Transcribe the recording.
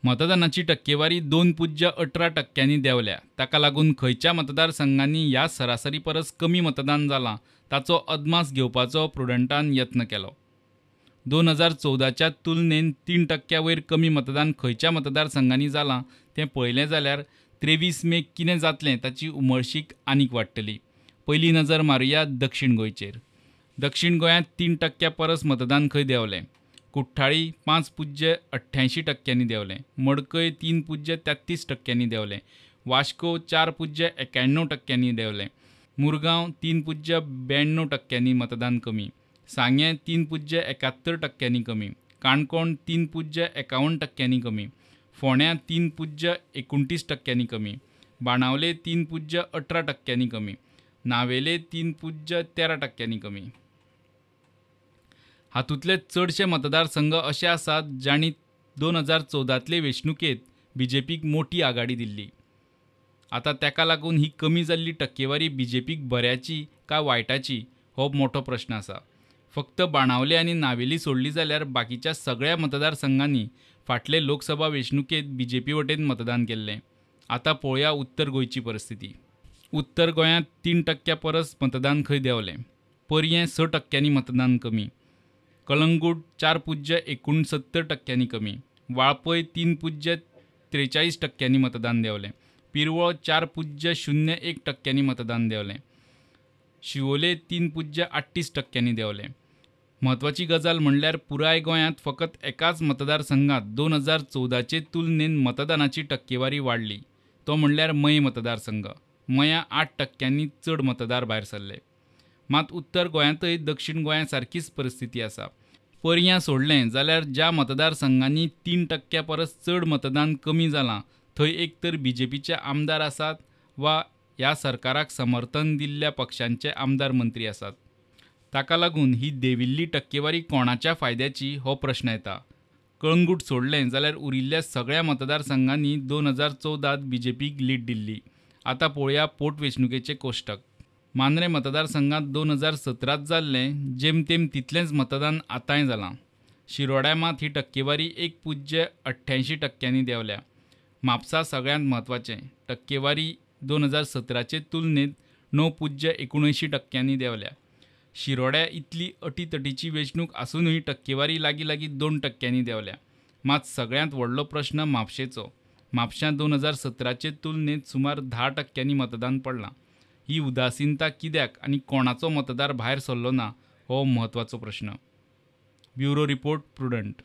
मतदानाची टक्केवारी 2.18% देंवल्या। ताका लागून खंयच्या मतदारसंघांनी ह्या सरासरी परस कमी मतदान जालां ताचो अदमास घेवपाचो प्रुडंटान यत्न केलो। 2014च्या तुलनेन 3% वयर कमी मतदान खंयच्या मतदारसंघांनी जालां तें पळयलें जाल्यार 23 मेक कितें जातलें ताची उमळशीक आनीक वाडटली। पयली नजर मारुया दक्षिण गोंयचेर। दक्षिण गोंयांत 3% परस मतदान खंय देंवलें। कुठ्ठाळी 5.88% देंवलें। मडकय 3.33% देंवलें। वास्को 4.91% देंवलें। मुरगांव 3.92% मतदान कमी। सांगें 3.71% कमी। काणकोण 3.51% कमी। फोंड्यां 3.29% कमी। बाणावले 3.18% कमी। नावेले 3.13% कमी। हातूंतले चडशे मतदारसंघ असे आसात जांणी 2014तले वेंचणुकेंत बीजेपीक मोठी आघाडी दिल्ली। आता ताका लागून ही कमी जाल्ली टक्केवारी बीजेपीक बऱ्याची काय वायटाची हो मोठो प्रश्न आसा। फक्त बाणावले आनी नावेली सोडली जाल्यार बाकीच्या सगळ्या मतदारसंघांनी फाटले लोकसभा वेंचणुकेंत बीजेपी वटेन मतदान केल्लें। आता पळोवया उत्तर गोंयची परिस्थिती। उत्तर गोंयांत 3% परस मतदान खंय देंवलें। पर्यें 6% मतदान कमी। कळंगूट 4.69% कमी। वाळपय 3.43% मतदान देंवलें। पिरवळ 4.01% मतदान देंवलें। शिवोले 3.38% देंवलें। म्हत्वाची गजाल म्हणल्यार पुराय गोंयांत फकत एकाच मतदारसंघात 2014चे तुलनेन मतदानाची टक्केवारी वाडली, तो म्हणल्यार मय मतदारसंघ। मयां 8% चड मतदार भायर सरले। मात उत्तर गोंयांतय दक्षिण गोंया सारकीच परिस्थिती आसा। पर्यां सोडलें जाल्यार ज्या मतदारसंघांनी 3% परस चड मतदान कमी जालां थंय एक तर बीजेपीचे आमदार आसात वा ह्या सरकाराक समर्थन दिल्ल्या पक्षांचे आमदार मंत्री आसात। ताका लागून ही देंविल्ली टक्केवारी कोणाच्या फायद्याची हो प्रश्न येता। कळंगूट सोडलें जाल्यार उरिल्ल्या सगळ्या मतदारसंघांनी 2014त बीजेपीक लीड दिल्ली। आता पळोवया पोटवेंचणुकेचे कोश्टक। मांद्रे मतदारसंघात 2017त जाल्लें जेमतेम तितलेंच मतदान आतांय जालां। शिरोड्या मात ही टक्केवारी 1.88% देंवल्या। म्हापसा सगळ्यांत म्हत्वाचें, टक्केवारी 2017चे तुलनेत 9.79% देंवल्या। शिरोड्या इतली अटीतटीची वेंचणूक आसूनय टक्केवारी लागीं 2% देंवल्या। मात सगळ्यांत व्हडलो प्रश्न म्हापशेचो। म्हापश्यां 2017चे तुलनेत सुमार 10% मतदान पडलां। ही उदासीनता कित्याक आनी कोणाचो मतदार भायर सरलो ना हो म्हत्वाचो प्रश्न। Bureau report, prudent.